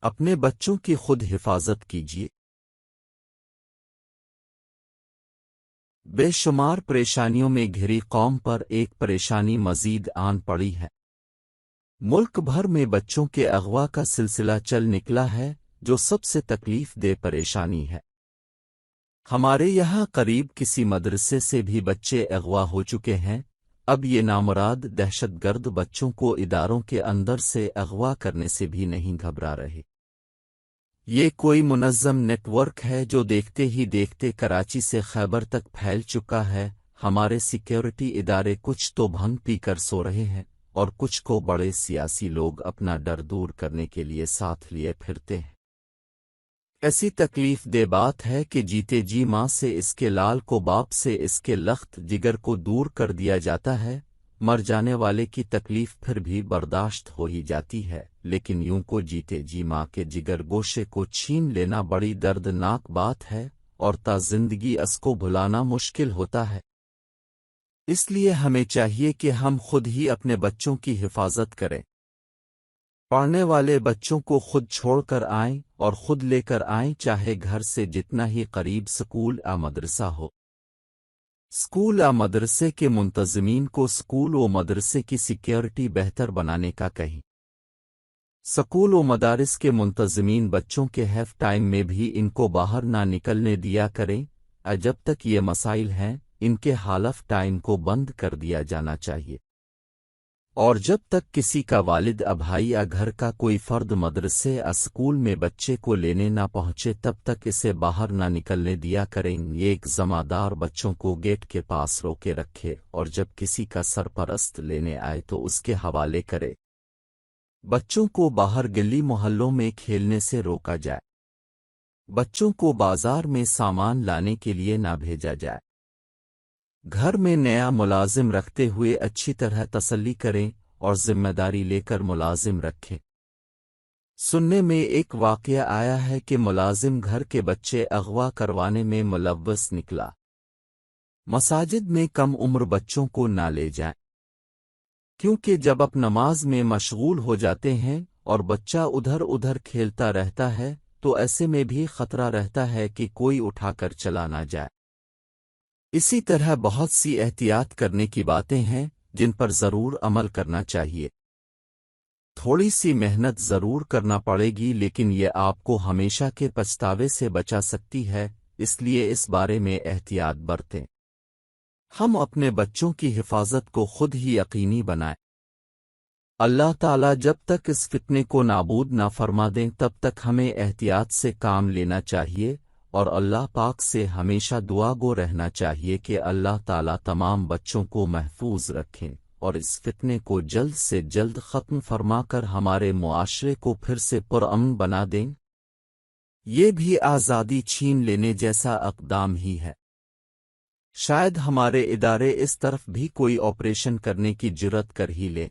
اپنے بچوں کی خود حفاظت کیجیے۔ بے شمار پریشانیوں میں گھری قوم پر ایک پریشانی مزید آن پڑی ہے۔ ملک بھر میں بچوں کے اغوا کا سلسلہ چل نکلا ہے، جو سب سے تکلیف دہ پریشانی ہے۔ ہمارے یہاں قریب کسی مدرسے سے بھی بچے اغوا ہو چکے ہیں۔ اب یہ نامراد دہشت گرد بچوں کو اداروں کے اندر سے اغوا کرنے سے بھی نہیں گھبرا رہے۔ یہ کوئی منظم نیٹ ورک ہے جو دیکھتے ہی دیکھتے کراچی سے خیبر تک پھیل چکا ہے۔ ہمارے سیکیورٹی ادارے کچھ تو بھنگ پی کر سو رہے ہیں، اور کچھ کو بڑے سیاسی لوگ اپنا ڈر دور کرنے کے لیے ساتھ لیے پھرتے ہیں۔ ایسی تکلیف دہ بات ہے کہ جیتے جی ماں سے اس کے لال کو باپ سے اس کے لخت جگر کو دور کر دیا جاتا ہے۔ مر جانے والے کی تکلیف پھر بھی برداشت ہو ہی جاتی ہے، لیکن یوں کو جیتے جی ماں کے جگر گوشے کو چھین لینا بڑی دردناک بات ہے، اور تا زندگی اس کو بھلانا مشکل ہوتا ہے۔ اس لیے ہمیں چاہیے کہ ہم خود ہی اپنے بچوں کی حفاظت کریں۔ پڑھنے والے بچوں کو خود چھوڑ کر آئیں اور خود لے کر آئیں، چاہے گھر سے جتنا ہی قریب سکول یا مدرسہ ہو۔ سکول یا مدرسے کے منتظمین کو سکول و مدرسے کی سیکیورٹی بہتر بنانے کا کہیں۔ سکول و مدارس کے منتظمین بچوں کے ہیف ٹائم میں بھی ان کو باہر نہ نکلنے دیا کریں، جب تک یہ مسائل ہیں ان کے ہالف ٹائم کو بند کر دیا جانا چاہیے۔ اور جب تک کسی کا والد یا بھائی یا گھر کا کوئی فرد مدرسے یا اسکول میں بچے کو لینے نہ پہنچے تب تک اسے باہر نہ نکلنے دیا کریں۔ یہ ایک ذمہ دار بچوں کو گیٹ کے پاس روکے رکھے، اور جب کسی کا سرپرست لینے آئے تو اس کے حوالے کرے۔ بچوں کو باہر گلی محلوں میں کھیلنے سے روکا جائے۔ بچوں کو بازار میں سامان لانے کے لیے نہ بھیجا جائے۔ گھر میں نیا ملازم رکھتے ہوئے اچھی طرح تسلی کریں اور ذمہ داری لے کر ملازم رکھیں۔ سننے میں ایک واقعہ آیا ہے کہ ملازم گھر کے بچے اغوا کروانے میں ملوث نکلا۔ مساجد میں کم عمر بچوں کو نہ لے جائیں، کیونکہ جب آپ نماز میں مشغول ہو جاتے ہیں اور بچہ ادھر ادھر کھیلتا رہتا ہے تو ایسے میں بھی خطرہ رہتا ہے کہ کوئی اٹھا کر چلا نہ جائے۔ اسی طرح بہت سی احتیاط کرنے کی باتیں ہیں جن پر ضرور عمل کرنا چاہیے۔ تھوڑی سی محنت ضرور کرنا پڑے گی، لیکن یہ آپ کو ہمیشہ کے پچھتاوے سے بچا سکتی ہے، اس لیے اس بارے میں احتیاط برتیں۔ ہم اپنے بچوں کی حفاظت کو خود ہی یقینی بنائیں۔ اللہ تعالیٰ جب تک اس فتنے کو نابود نہ فرما دیں تب تک ہمیں احتیاط سے کام لینا چاہیے، اور اللہ پاک سے ہمیشہ دعا گو رہنا چاہیے کہ اللہ تعالیٰ تمام بچوں کو محفوظ رکھیں اور اس فتنے کو جلد سے جلد ختم فرما کر ہمارے معاشرے کو پھر سے پرامن بنا دیں۔ یہ بھی آزادی چھین لینے جیسا اقدام ہی ہے۔ شاید ہمارے ادارے اس طرف بھی کوئی آپریشن کرنے کی جرات کر ہی لیں۔